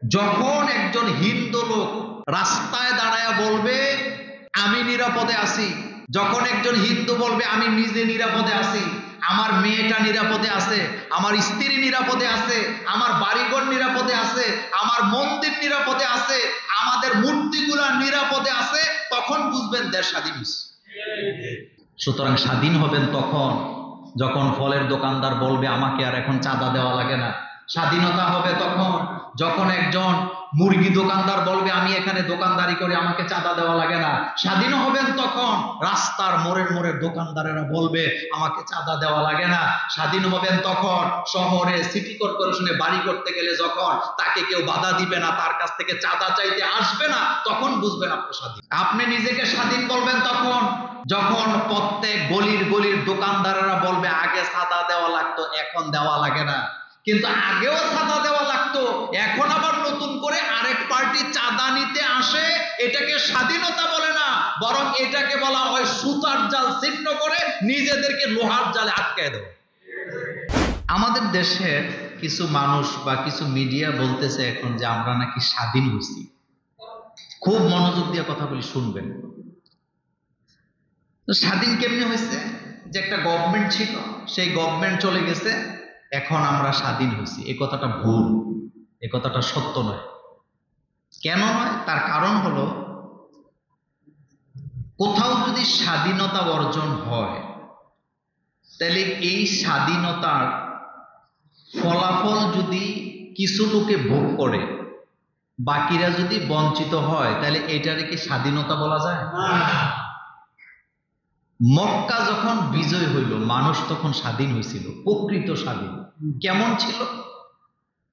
যখন একজন হিন্দু লোক রাস্তায় দাঁড়ায় বলবে আমি নিরাপদে আছি, যখন একজন হিন্দু বলবে আমি নিজে নিরাপদে আছি, আমার মেয়েটা নিরাপদে আছে, আমার স্ত্রী নিরাপদে আছে, আমার বাড়িঘর নিরাপদে আছে, আমার মন্দির নিরাপদে আছে, আমাদের মূর্তিগুলা নিরাপদে আছে, তখন বুঝবেন দেশ স্বাধীন হয়েছে। সুতরাং স্বাধীন হবেন তখন যখন ফলের দোকানদার বলবে আমাকে আর এখন চাঁদা দেওয়া লাগে না। স্বাধীনতা হবে তখন যখন একজন মুরগি দোকানদার বলবে আমি এখানে দোকানদারি করে আমাকে চাঁদা দেওয়া লাগে না। স্বাধীন হবেন তখন রাস্তার মোড়ের মোড়ের দোকানদারেরা বলবে আমাকে চাঁদা দেওয়া লাগে না। স্বাধীন হবেন তখন শহরে সিটি কর্পোরেশনে বাড়ি করতে গেলে যখন তাকে কেউ বাধা দিবে না, তার কাছ থেকে চাঁদা চাইতে আসবে না, তখন বুঝবেন আপনি স্বাধীন। আপনি নিজেকে স্বাধীন বলবেন তখন যখন প্রত্যেক গলির গলির দোকানদারেরা বলবে আগে চাঁদা দেওয়া লাগতো এখন দেওয়া লাগে না, কিন্তু আগেও চাঁদা দেওয়া লাগতো, এখন আবার নতুন করে আরেক পার্টি চাঁদা নিতে আসে। এটাকে স্বাধীনতা বলে না, বরং এটাকে বলা হয় সুতার জাল ছিন্ন করে নিজেদেরকে লোহার জালে আটকায় দেওয়া। আমাদের দেশের কিছু মানুষ বা কিছু মিডিয়া বলতেছে এখন যে আমরা নাকি স্বাধীন হয়েছি। খুব মনোযোগ দিয়ে কথা বলি, শুনবেন। তো স্বাধীন কেমনে হয়েছে? যে একটা গভর্নমেন্ট ছিল, সেই গভর্নমেন্ট চলে গেছে, এখন আমরা স্বাধীন হয়েছি। এই কথাটা ভুল, এই কথাটা সত্য নয়। কেন নয়? তার কারণ হলো, কোথাও যদি স্বাধীনতা অর্জন হয় তাহলে এই স্বাধীনতার ফলাফল যদি কিছু লোকে ভোগ করে, বাকিরা যদি বঞ্চিত হয়, তাহলে এটারে কি স্বাধীনতা বলা যায়? মক্কা যখন বিজয় হইল, মানুষ তখন স্বাধীন হয়েছিল, প্রকৃত স্বাধীন। কেমন ছিল?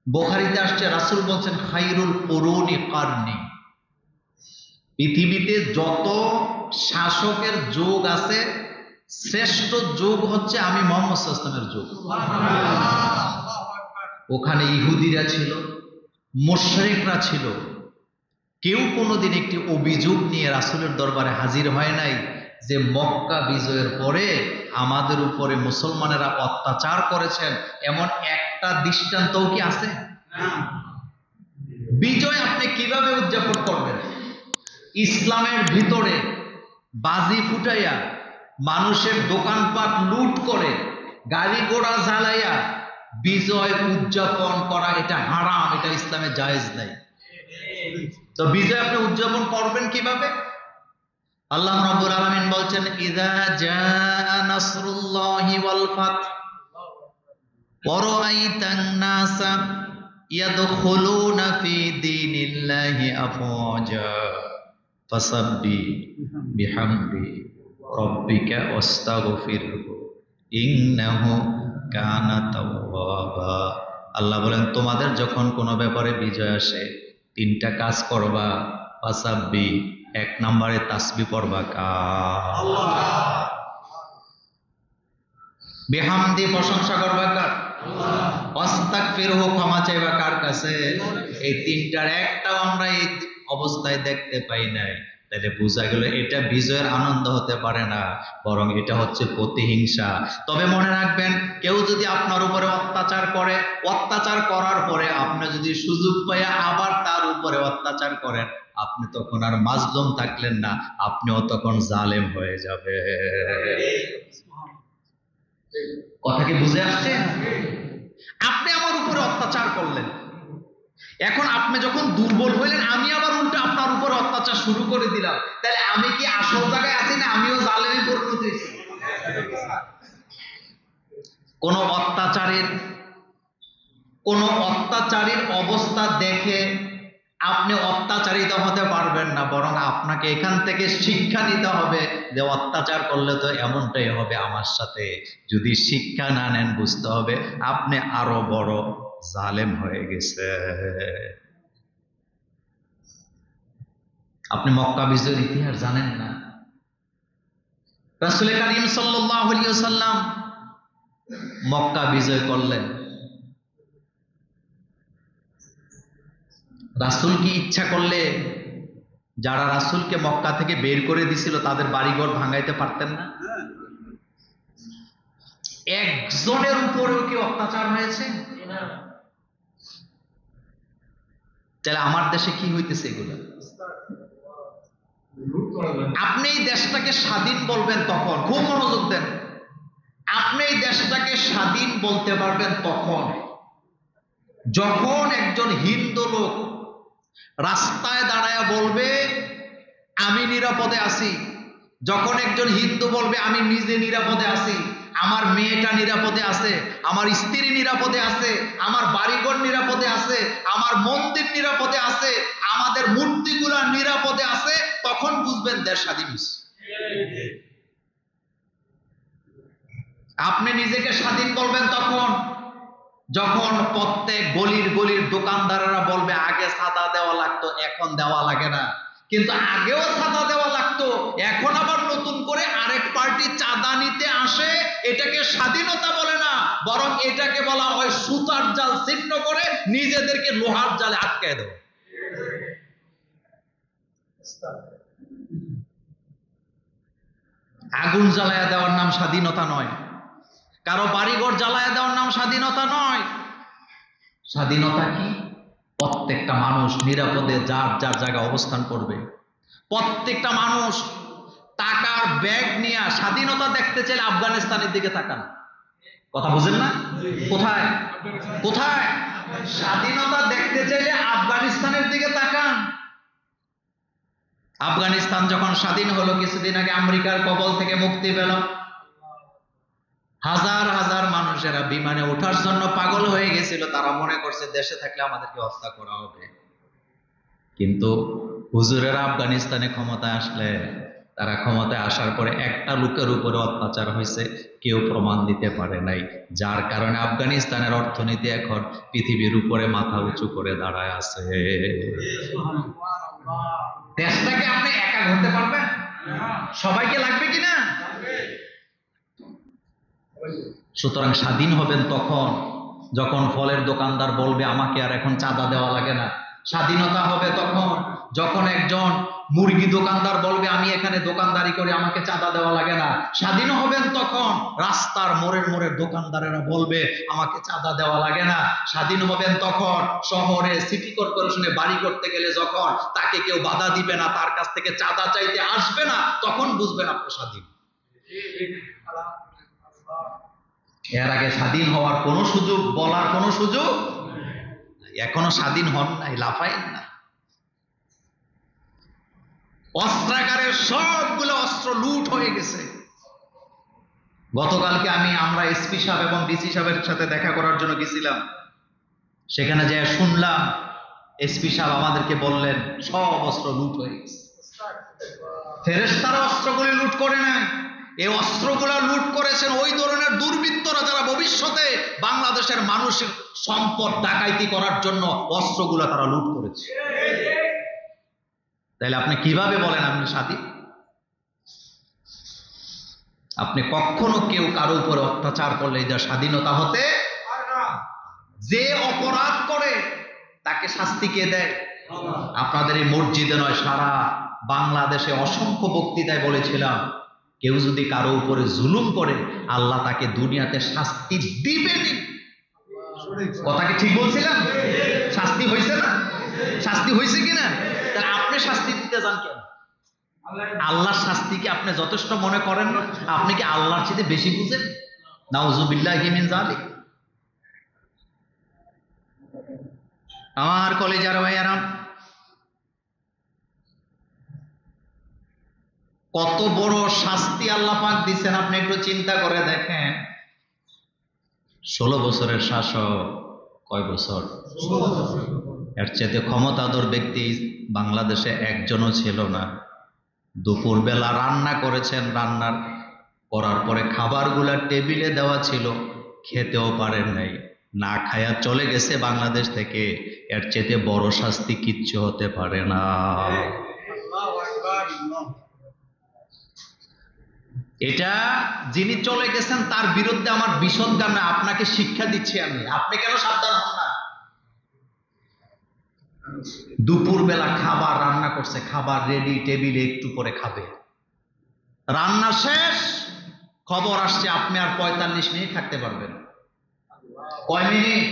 বুখারীতে আসছে, রাসূল বলছেন খায়রুল কুরুনি কারনি, পৃথিবীতে যত শাসকের যুগ আছে শ্রেষ্ঠ যুগ হচ্ছে আমি মুহাম্মদ সাল্লাল্লাহু আলাইহি ওয়াসাল্লামের যুগ। ওখানে ইহুদিরা ছিল, মুশরিকরা ছিল, কেউ কোনোদিন একটি অভিযোগ নিয়ে রাসূলের দরবারে হাজির হয় নাই যে মক্কা বিজয়ের পরে আমাদের উপরে মুসলমানেরা অত্যাচার করেছেন। এমন একটা দৃষ্টান্তও কি আছে? বিজয় আপনি কিভাবে উদযাপন করবেন? ইসলামের ভিতরে বাজি ফুটাইয়া, মানুষের দোকানপাট লুট করে, গাড়ি ঘোড়া জ্বালাইয়া বিজয় উদযাপন করা এটা হারাম, এটা ইসলামে জায়েজ নাই। তো বিজয় আপনি উদযাপন করবেন কিভাবে? আল্লাহ রাব্বুল আলামিন বলছেন ইযা জাআ নাসরুল্লাহি ওয়াল ফাত ওয়া রাআইতান নাসা ইয়াদখুলুনা ফি দীনিল্লাহি আফওয়াজা ফাসাব্বি বিহামদি রাব্বিকা ওয়াস্তাগফিরহু ইন্নাহু কানা তাওয়াবা। আল্লাহ বলেন তোমাদের যখন কোনো ব্যাপারে বিজয় আসে, তিনটা কাজ করবা। ফাসাব্বি, এক নম্বরে তাসবিহ পড়বা আল্লাহ, বিহামদি প্রশংসা করবা কার? আল্লাহ, ওয়াস্তাগফিরহু ক্ষমা চাইবা কার কাছে? এই তিনটার একটাও আমরা এই অবস্থায় দেখতে পাই নাই। তাহলে বোঝা গেল এটা বিজয়ের আনন্দ হতে পারে না, বরং এটা হচ্ছে প্রতিহিংসা। তবে মনে রাখবেন, কেউ যদি আপনার উপরে অত্যাচার করে, অত্যাচার করার পরে আপনি যদি সুযোগ পাইয়া আবার তার উপরে অত্যাচার করেন, আপনি তখন আর মাজলুম থাকলেন না, আপনিও তখন জালেম হয়ে যাবে। কথা কি বুঝে আসছে? আপনি আমার উপরে অত্যাচার করলেন, এখন আপনি যখন দুর্বল হইলেন, আমি আবার উল্টো আপনার উপর অত্যাচার শুরু করে দিলাম, তাহলে আমি কি আসল জায়গায় আছি না আমিও জালেমে পরিণত হয়েছি? কোন অত্যাচারীর অবস্থা দেখে আপনি অত্যাচারিত হতে পারবেন না, বরং আপনাকে এখান থেকে শিক্ষা নিতে হবে যে অত্যাচার করলে তো এমনটাই হবে আমার সাথে। যদি শিক্ষা না নেন, বুঝতে হবে আপনি আরো বড় জালেম হয়ে গেছে। আপনি মক্কা বিজয়ের ইতিহাস জানেন না? রাসূল কারীম সাল্লাল্লাহু আলাইহি ওয়াসাল্লাম মক্কা বিজয় করলেন। রাসূল কি ইচ্ছা করলে যারা রাসূলকে মক্কা থেকে বের করে দিছিল তাদের বাড়িঘর ভাঙাইতে পারতেন না? একজনের উপরেও কি অত্যাচার হয়েছে? তাহলে আমার দেশে কি হইতেছে এগুলো? আপনি এই দেশটাকে স্বাধীন বলবেন তখন, খুব মনোযোগ দেন, আপনি এই দেশটাকে স্বাধীন বলতে পারবেন তখন যখন একজন হিন্দু লোক রাস্তায় দাঁড়ায় বলবে আমি নিরাপদে আছি, যখন একজন হিন্দু বলবে আমি নিজে নিরাপদে আছি, আমার মেয়েটা নিরাপদে আছে, আমার স্ত্রী নিরাপদে আছে, আমার বাড়িঘর নিরাপদে আছে, আমার মন্দির নিরাপদে আছে, আমাদের মূর্তিগুলা নিরাপদে আছে, তখন বুঝবেন দেশ স্বাধীন হয়েছে। আপনি নিজেকে স্বাধীন বলবেন তখন যখন প্রত্যেক গলির গলির দোকানদারেরা বলবে আগে চাঁদা দেওয়া লাগতো, এখন দেওয়া লাগে না, কিন্তু আগেও চাঁদা দেওয়া লাগতো, এখন আবার নতুন করে আরেক পার্টি চাঁদা নিতে আসে, এটাকে স্বাধীনতা বলে না, বরং এটাকে বলা হয় সুতার জাল ছিন্ন করে নিজেদেরকে লোহার জালে আটকায় দেওয়া। আগুন জ্বালায়া দেওয়ার নাম স্বাধীনতা নয়, কারো বাড়িঘর জ্বালায়া দেওয়ার নাম স্বাধীনতা নয়। স্বাধীনতা কি? প্রত্যেকটা মানুষ নিরাপদে যার যার জায়গায় অবস্থান করবে। প্রত্যেকটা মানুষ টাকার ব্যাগ নিয়ে স্বাধীনতা দেখতে চাইলে আফগানিস্তানের দিকে তাকান। কথা বুঝেন না? কোথায় কোথায় স্বাধীনতা দেখতে চাইলে আফগানিস্তানের দিকে তাকান। আফগানিস্তান যখন স্বাধীন হলো, কিছুদিন আগে আমেরিকার কবল থেকে মুক্তি পেল, হাজার হাজার মানুষেরা বিমানে ওঠার জন্য পাগল হয়ে গেছিল, তারা মনে করছে দেশে থাকলে আমাদেরকে হত্যা করা হবে। কিন্তু হুজুরেরা আফগানিস্তানে ক্ষমতায় আসলে, তারা ক্ষমতায় আসার পরে একটা লোকের উপরে অত্যাচার হয়েছে, কেউ প্রমাণ দিতে পারে নাই, যার কারণে আফগানিস্তানের অর্থনীতি এখন পৃথিবীর উপরে মাথা উঁচু করে দাঁড়ায় আছে। দেশটাকে আপনি একা ঘুরতে পারবেন? সবাইকে লাগবে কিনা? সুতরাং স্বাধীন হবেন তখন যখন ফলের দোকানদার বলবে আমাকে আর এখন চাঁদা দেওয়া লাগে না। স্বাধীনতা হবে তখন যখন একজন মুরগি দোকানদার বলবে আমি এখানে দোকানদারি করে আমাকে চাঁদা দেওয়া লাগে না। স্বাধীন হবেন তখন রাস্তার মোড়ের মোড়ের দোকানদারেরা বলবে আমাকে চাঁদা দেওয়া লাগে না। স্বাধীন হবেন তখন শহরে সিটি কর্পোরেশনে বাড়ি করতে গেলে যখন তাকে কেউ বাধা দিবে না, তার কাছ থেকে চাঁদা চাইতে আসবে না, তখন বুঝবেন আপনি স্বাধীন। এর আগে স্বাধীন হওয়ার কোন সুযোগ, বলার কোন সুযোগ, এখনো স্বাধীন হন নাই, লাফাইন না। অস্ত্রাগারের সবগুলো অস্ত্র লুট হয়ে গেছে। গতকালকে আমরা এসপি সাহেব এবং ডিসি সাহেবের সাথে দেখা করার জন্য গেছিলাম, সেখানে যে শুনলাম এসপি সাহেব আমাদেরকে বললেন সব অস্ত্র লুট হয়ে গেছে। ফেরেশতারা অস্ত্রগুলি লুট করে নাই, এই অস্ত্রগুলো লুট করেছেন ওই ধরনের দুর্বৃত্তরা যারা ভবিষ্যতে বাংলাদেশের মানুষের সম্পদ ডাকাইতি করার জন্য অস্ত্রগুলো তারা লুট করেছে। তাইলে আপনি কিভাবে বলেন আপনি স্বাধীন? আপনি কখনো কেউ কারো উপরে অত্যাচার করলে যা স্বাধীনতা হতে, যে অপরাধ করে তাকে শাস্তি কে দেয়? আপনাদের এই মসজিদে নয়, সারা বাংলাদেশে অসংখ্য বক্তৃতায় বলেছিলাম, কেউ যদি কারো উপরে জুলুম করে আল্লাহ তাকে দুনিয়াতে শাস্তি দিবেনই। কথা কি ঠিক বলছিলাম? শাস্তি হয়েছে না? শাস্তি হয়েছে কিনা? তাহলে আপনি শাস্তি দিতে যান কেন? আল্লাহর শাস্তি কি আপনি যথেষ্ট মনে করেন না? আপনি কি আল্লাহর চেয়ে বেশি বুঝেন? নাউজুবিল্লাহি মিন যালিক। আমার কলেজার ভাইয়ারা, কত বড় শাস্তি আল্লাহ পাক দিচ্ছেন আপনি একটু চিন্তা করে দেখেন। 16 বছরের শাসক, কয় বছর? এর চেয়ে ক্ষমতাধর ব্যক্তি বাংলাদেশে একজনও ছিল না। দুপুরবেলা রান্না করেছেন, রান্নার করার পরে খাবারগুলা টেবিলে দেওয়া ছিল, খেতেও পারেন নাই, না খায়া চলে গেছে বাংলাদেশ থেকে। এর চেয়ে বড় শাস্তি কিচ্ছু হতে পারে না। এটা যিনি চলে গেছেন তার বিরুদ্ধে আমার বিশদ গান, আপনাকে শিক্ষা দিচ্ছি আমি, আপনি কেন সাবধান হন না? দুপুরবেলা খাবার রান্না করছে, খাবার রেডি, টেবিলে একটু করে খাবে, রান্না শেষ, খবর আসছে আপনি আর 45 মিনিট থাকতে পারবেন। কয় মিনিট?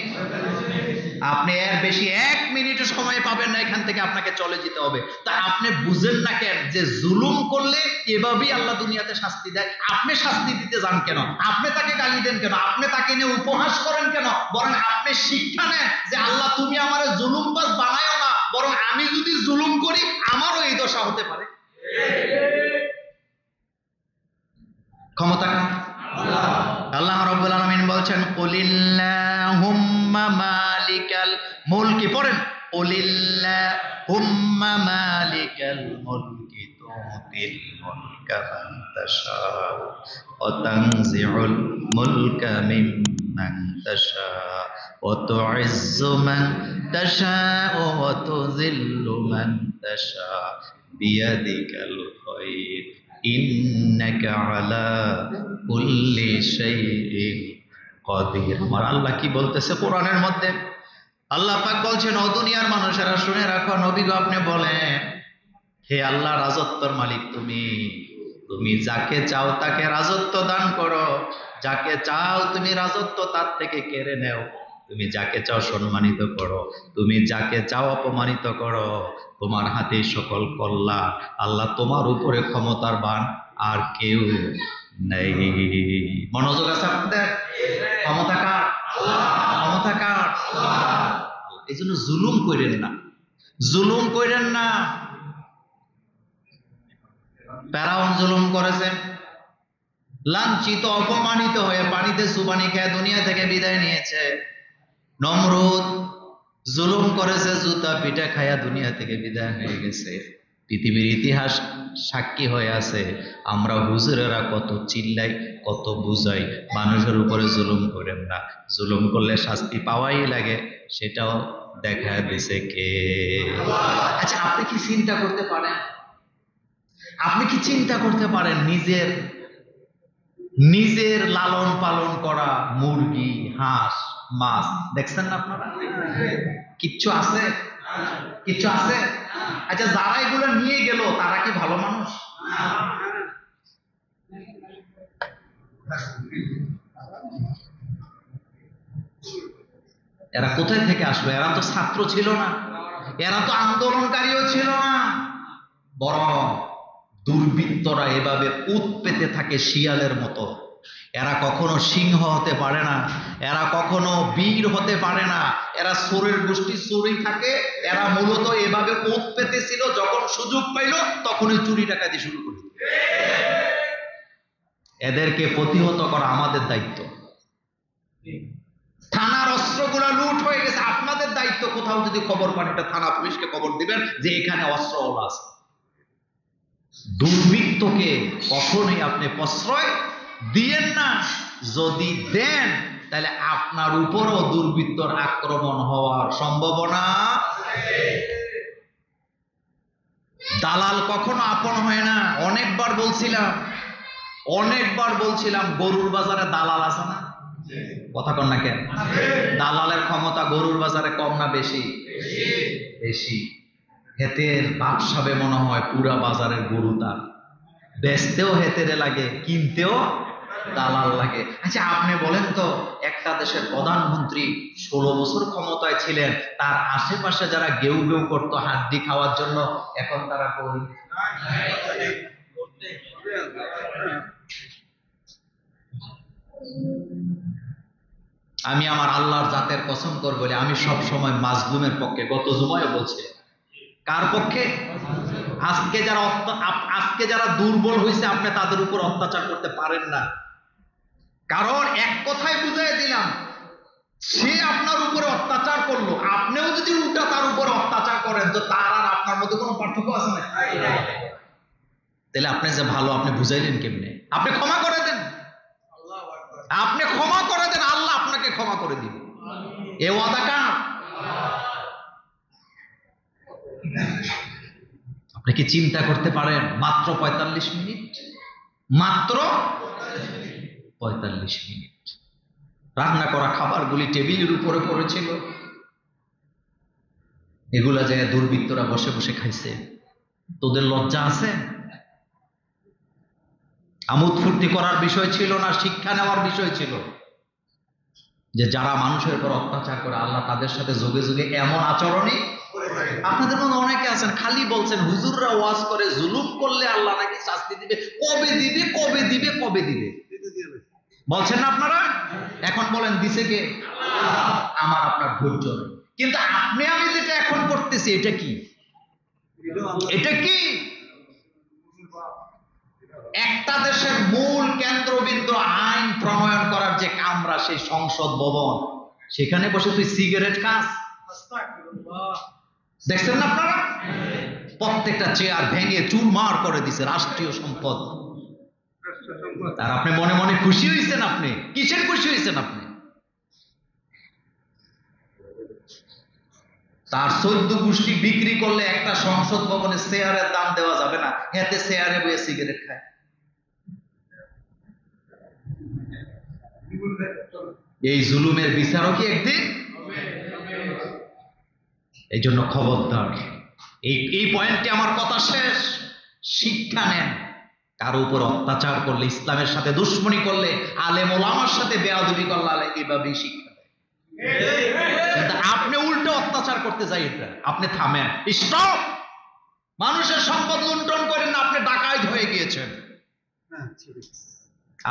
আপনি এর বেশি 1 মিনিটও সময় পাবেন না, এখান থেকে আপনাকে চলে যেতে হবে। তা আপনি বুঝেন না কেন যে জুলুম করলে এভাবেই আল্লাহ দুনিয়াতে শাস্তি দেয়? আপনি শাস্তি দিতে যান কেন? আপনি তাকে গালি দেন কেন? আপনি তাকে নিয়ে উপহাস করেন কেন? বরং আপনি শিক্ষা নেন যে আল্লাহ তুমি আমারে জুলুমবাজ বানায়ও না, বরং আমি যদি জুলুম করি আমারও এই দশা হতে পারে। ক্ষমতা কার? আল্লাহ রাব্বুল আলামিন বলছেন কুলিল্লাহুম্মা মালিকাল মুলকি, পড়েন কুলিল্লাহুম্মা মালিকাল মুলকি তুতিল মুলকা মান তাশাউ ওয়া তানজিউল মুলকা মিম্মান তাশাউ ওয়া তুইজ্জু মান তাশাউ ওয়া তুযিল্লু মান তাশাউ বিয়াদিকাল খায়র ইন্নাকা আলা কুল্লি শাইইন কাদির। আমার আল্লাহ কি বলতেছে কোরআনের মধ্যে? আল্লাহ পাক বলছেন, ও দুনিয়ার মানুষেরা শুনে রাখো, নবী গো আপনি বলেন, হে আল্লাহ রাজত্বর মালিক তুমি, তুমি যাকে চাও তাকে রাজত্ব দান করো, যাকে চাও তুমি রাজত্ব তার থেকে কেড়ে নেও, তুমি যাকে চাও সম্মানিত করো, তুমি যাকে চাও অপমানিত করো, তোমার হাতে সকল কল্যাণ। আল্লাহ তোমার উপরে ক্ষমতার বান আর কেউ নেই। মনোযোগ আছে আপনাদের? ক্ষমতা কার? ক্ষমতা কার? এই জন্য জুলুম করেন না, জুলুম করেন না। ফেরাউন জুলুম করেছেন, লাঞ্ছিত অপমানিত হয়ে পানিতে চুবানি খেয়ে দুনিয়া থেকে বিদায় নিয়েছে। নমরুদ জুলুম করেছে, জুতা পিঠা খায়া দুনিয়া থেকে বিদায় হয়ে গেছে। পৃথিবীর ইতিহাস সাক্ষী হয়ে আছে, আমরা হুজুরেরা কত চিল্লাই, কত বুঝাই মানুষের উপরে জুলুম করেন না, জুলুম করলে শাস্তি পাওয়াই লাগে, সেটাও দেখা দিছে কে? আচ্ছা আপনি কি চিন্তা করতে পারেন, আপনি কি চিন্তা করতে পারেন নিজের লালন পালন করা মুরগি, হাঁস, মাছ দেখছেন না আপনারা? কিচ্ছু আছে? কিচ্ছু আছে? আচ্ছা যারা এগুলো নিয়ে গেল তারা কি ভালো মানুষ? এরা কোথায় থেকে আসলো? এরা তো ছাত্র ছিল না, এরা তো আন্দোলনকারীও ছিল না, বরং দুর্বৃত্তরা এভাবে উৎ পেতে থাকে শিয়ালের মতো। এরা কখনো সিংহ হতে পারে না, এরা কখনো বীর হতে পারে না, এরা চোরের গোষ্ঠী চোরই থাকে। এরা মূলত এভাবে উৎ পেতেছিল, যখন সুযোগ পাইল তখনই চুরি ডাকাতি শুরু করে দিল। এদেরকে প্রতিহত করা আমাদের দায়িত্ব। থানার অস্ত্রগুলো লুট হয়ে গেছে, আপনাদের দায়িত্ব কোথাও যদি খবর পান এটা থানা পুলিশকে খবর দিবেন যে এখানে অস্ত্র আছে। দুর্বৃত্তকে কখনোই আপনি প্রশ্রয় দিয়েন না, যদি দেন তাহলে আপনার উপরও দুর্বৃত্তর আক্রমণ হওয়ার সম্ভাবনা। দালাল কখনো আপন হয় না। অনেকবার বলছিলাম গরুর বাজারে দালাল আছে না? কথা কন না কেন? দালালের ক্ষমতা গরুর বাজারে কম না বেশি? বেশি। হেতের বাপসাবে মনে হয় পুরা বাজারের গরু তার, বেচতেও হেতেরে লাগে, কিনতেও দালাল লাগে। আচ্ছা আপনি বলেন তো, একটা দেশের প্রধানমন্ত্রী 16 বছর ক্ষমতায় ছিলেন, তার আশেপাশে যারা গেউ গেউ করতো হাড্ডি খাওয়ার জন্য, এখন তারা কই? আমি আমার আল্লাহর জাতের কসম করে বলি, আমি সব সময় মাজলুমের পক্ষে। গত জুমায় বলছে, কার পক্ষে? আজকে যারা দুর্বল হয়েছে আপনি তাদের উপর অত্যাচার করতে পারেন না, কারণ এক কথায় বুঝাই দিলাম, সে আপনার উপরে অত্যাচার করলো, আপনিও যদি উল্টা তার উপরে অত্যাচার করেন তো তার আর আপনার মধ্যে কোনো পার্থক্য আছে না? তাহলে আপনি যে ভালো, আপনি বুঝাইলেন কেমনে? আপনি ক্ষমা করে দেন, আপনি ক্ষমা করে দেন, আল্লাহ আপনাকে ক্ষমা করে দিবে। এ ওয়াদা কার? আপনি কি চিন্তা করতে পারেন? মাত্র 45 মিনিট, মাত্র 45 মিনিট রান্না করা খাবারগুলি টেবিলের উপরে পড়েছিল, এগুলা জায়গায় দুর্বৃত্তরা বসে বসে খাইছে। তোদের লজ্জা আছে? আমোদ ফুর্তি করার বিষয় ছিল না, শিক্ষা নেওয়ার বিষয় ছিল। যে যারা মানুষের উপর অত্যাচার করে আল্লাহ তাদের সাথে যোগে যোগে এমন আচরণই। আপনাদের মধ্যে অনেকে আছেন খালি বলছেন হুজুররা ওয়াজ করে জুলুম করলে আল্লাহ নাকি শাস্তি দিবে, কবে দিবে কবে দিবে কবে দিবে বলছেন না আপনারা? এখন বলেন দিছে কে? আমার আপনার ধৈর্য নেই। কিন্তু আপনি আমি যেটা এখন করতেছি এটা কি? এটা কি? একটা দেশের মূল কেন্দ্রবিন্দু আইন প্রণয়ন করার যে কামরা, সেই সংসদ ভবন, সেখানে বসে তুই সিগারেট খাস? দেখছেন না আপনারা? প্রত্যেকটা চেয়ার ভেঙে চুরমার করে দিছে, রাষ্ট্রীয় সম্পদ। আর আপনি মনে মনে খুশি হয়েছেন? আপনি কিসের খুশি হয়েছেন? আপনি তার 14 গোষ্ঠী বিক্রি করলে একটা সংসদ ভবনে শেয়ারের দাম দেওয়া যাবে না, এতে শেয়ারে বসে সিগারেট খায়। এই জুলুমের বিচারও কি একদিন? এই জন্য খবরদার, এই পয়েন্টে আমার কথা শেষ। শিক্ষা নেন। কারো উপর অত্যাচার করলে, ইসলামের সাথে দুশ্মনী করলে, আলেম ওলামার সাথে বেয়াদবি করলে এইভাবেই শিক্ষা দেয়। কিন্তু আপনি উল্টো অত্যাচার করতে যাই, এটা আপনি থামেন, স্টপ। মানুষের সম্পদ লুণ্ঠন করেন না, আপনি ডাকাইত হয়ে গিয়েছেন।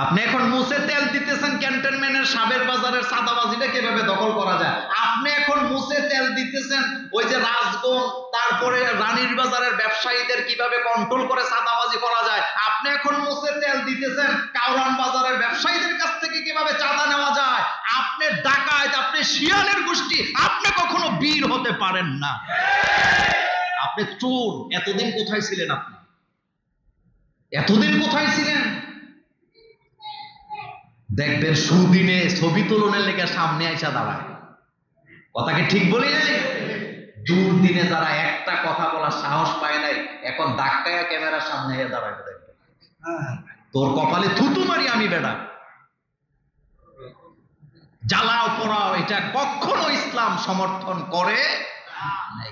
আপনি এখন মুছে তেল দিতেছেন ক্যান্টনমেন্টের সাবের বাজারের সাদাবাজিটা কিভাবে দখল করা যায়। আপনি এখন মুছে তেল দিতেছেন ওই যে রাজগঞ্জ, তারপরে রানীর বাজারের ব্যবসায়ীদের কিভাবে কন্ট্রোল করে সাদাবাজি করা যায়। আপনি এখন মুছে তেল দিতেছেন কাউরান বাজারের ব্যবসায়ীদের কাছ থেকে কিভাবে চাঁদা নেওয়া যায়। আপনি ডাকাইত, আপনি শিয়ালের গোষ্ঠী, আপনি কখনো বীর হতে পারেন না। আপনি চোর। এতদিন কোথায় ছিলেন? আপনি এতদিন কোথায় ছিলেন? দেখবেন সুদিনে ছবি তুলনের লেগে সামনে আইসা দাঁড়ায়। কথা কি ঠিক বলি নাই? দুর্দিনে যারা একটা কথা বলার সাহস পায় নাই, এখন ধাক্কায়া ক্যামেরার সামনে এসে দাঁড়ায়। দেখবেন তোর কপালে থুতু মারি আমি বেটা। জ্বালাও পোড়াও, এটা কখনো ইসলাম সমর্থন করে নাই।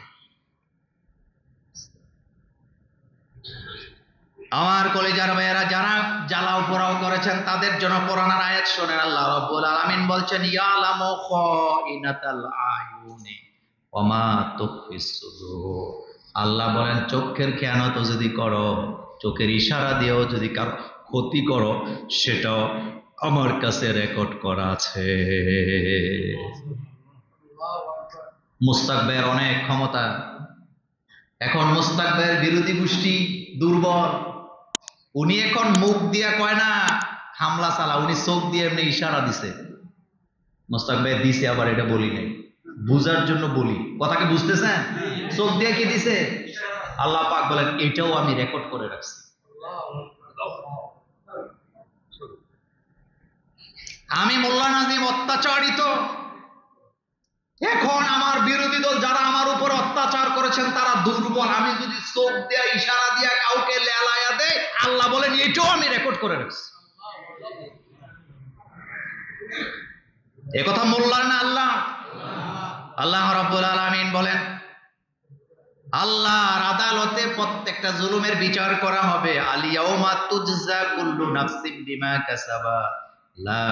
আমার কলেজার ভাইয়েরা, যারা জ্বালাও পোড়াও করেছেন তাদের জন্য কোরআনের আয়াত শোনেন। আল্লাহ রাব্বুল আলামিন বলছেন, ইয়ালামু খাইনাতাল আয়ুনি ওয়া মা তুখফিস সুদূর। আল্লাহ বলেন, চোখের খেয়ানত যদি করো, চোখের ইশারা দিয়েও যদি কারো ক্ষতি করো, সেটাও আমার কাছে রেকর্ড করা আছে। মুস্তাক ভাইয়ের অনেক ক্ষমতা। এখন মুস্তাক ভাইয়ের বিরোধী গোষ্ঠী দুর্বল। উনি এখন মুখ দিয়া কয় না হামলা চালা, উনি চোখ দিয়ে এমনি ইশারা দিছে। মুস্তাক ভাই দিছে, আবার এটা বলি নাই, বুঝার জন্য বলি। কথাকে বুঝতেছেন? চোখ দিয়ে কি দিছে? আল্লাহ পাক বলেন, এটাও আমি রেকর্ড করে রাখছি। আমি মোল্লা নাজিম অত্যাচারিত। এখন আমার বিরোধী দল যারা আমার উপর অত্যাচার করেছেন তারা দুর্বল। আমি যদি চোখ দিয়া ইশারা দিয়া কাউকে লেলায়া দেয়, আল্লাহ বলেন এটাও আমি রেকর্ড করে রাখছি। একথা মোল্লার না আল্লাহ? আল্লাহ রাব্বুল আলামিন বলেন, আল্লাহর আদালতে প্রত্যেকটা জুলুমের বিচার করা হবে। আলিয়াউমা তুজজা কুল্লু নাফসিন বিমা কাসাবাত লা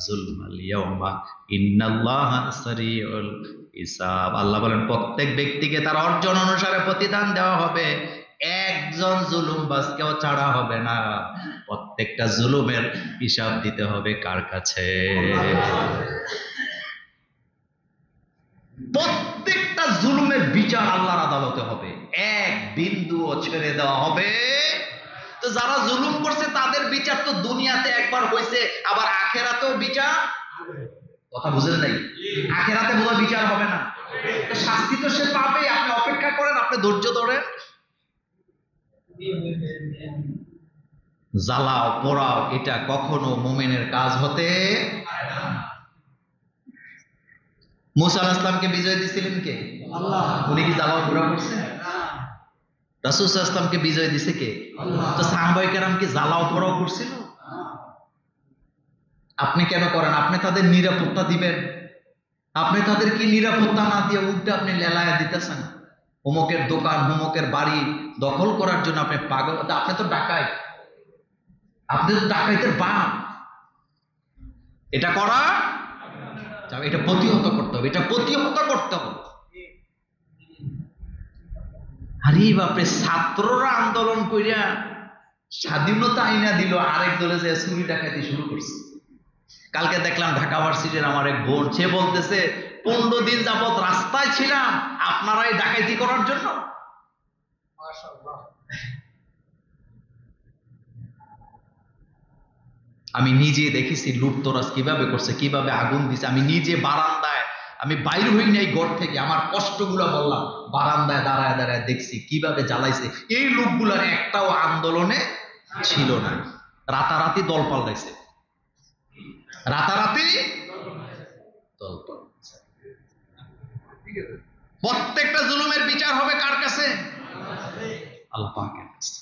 যুলমাল ইয়াউমা ইন্নাল্লাহা সারিউল হিসাব। আল্লাহ বলেন, প্রত্যেক ব্যক্তিকে তার অর্জন অনুসারে প্রতিদান দেওয়া হবে। একজন জুলুমবাজকেও ছাড়া হবে না। প্রত্যেকটা জুলুমের হিসাব দিতে হবে কার কাছে? প্রত্যেকটা জুলুমের বিচার আল্লাহর আদালতে হবে, এক বিন্দুও ছেড়ে দেওয়া হবে। তো যারা জুলুম করছে তাদের বিচার তো দুনিয়াতে একবার হয়েছে, আবার আখেরাতেও বিচার। কথা বুঝেন নাই? আখেরাতে বোধহয় বিচার হবে না, তো শাস্তি তো সে পাবে। আপনি অপেক্ষা করেন, আপনি ধৈর্য ধরেন। জ্বালাও পোড়াও এটা কখনো মুমিনের কাজ হতে। মুসা আলাইহিস সালামকে বিজয় দিছিলেন কে? আল্লাহ। উনি কি জ্বালাও পোড়াও করছেন? রাসূল সাল্লাল্লাহু আলাইহি ওয়াসাল্লামকে বিজয় দিছে কে? আল্লাহ। তো সাহাবায়ে কেরাম কি জ্বালাও পোড়াও করছিল? আপনি কেন করেন? আপনি তাদের নিরাপত্তা দিবেন। আপনি তাদের কি নিরাপত্তা না দিয়ে উল্টে আপনি লেলায়া দিতেছেন। অমুকের দোকান, অমুকের বাড়ি দখল করার জন্য আপনি পাগল। আপনি তো ডাকাইত, আপনি তো ডাকাইতের বাপ। এটা করা এটা প্রতিহত করতে হবে, এটা প্রতিহত করতে হবে। আরে বাপরে, ছাত্ররা আন্দোলন কইরা স্বাধীনতা আইনা দিল, আরেক দলে যে চুরি ডাকাতি শুরু করছে। কালকে দেখলাম ঢাকা ভার্সিটির আমার এক বোন, সে বলতেছে 15 দিন যাবত রাস্তায় ছিলাম আপনারাই ডাকাতি করার জন্য। আমি নিজে দেখেছি লুটতরাজ কিভাবে করছে, কিভাবে আগুন দিছে। আমি নিজে বারান্দায়, আমি বাইর হই নাই ঘর থেকে, আমার কষ্টগুলো বললাম, বারান্দায় দাঁড়ায় দাঁড়ায় দেখছি কিভাবে জ্বালাইছে। এই লোকগুলার একটাও আন্দোলনে ছিল না, রাতারাতি দল পাল্টাইছে, রাতারাতি দল পাল্টাইছে। প্রত্যেকটা জুলুমের বিচার হবে কার কাছে? আল্লাহ পাকের কাছে।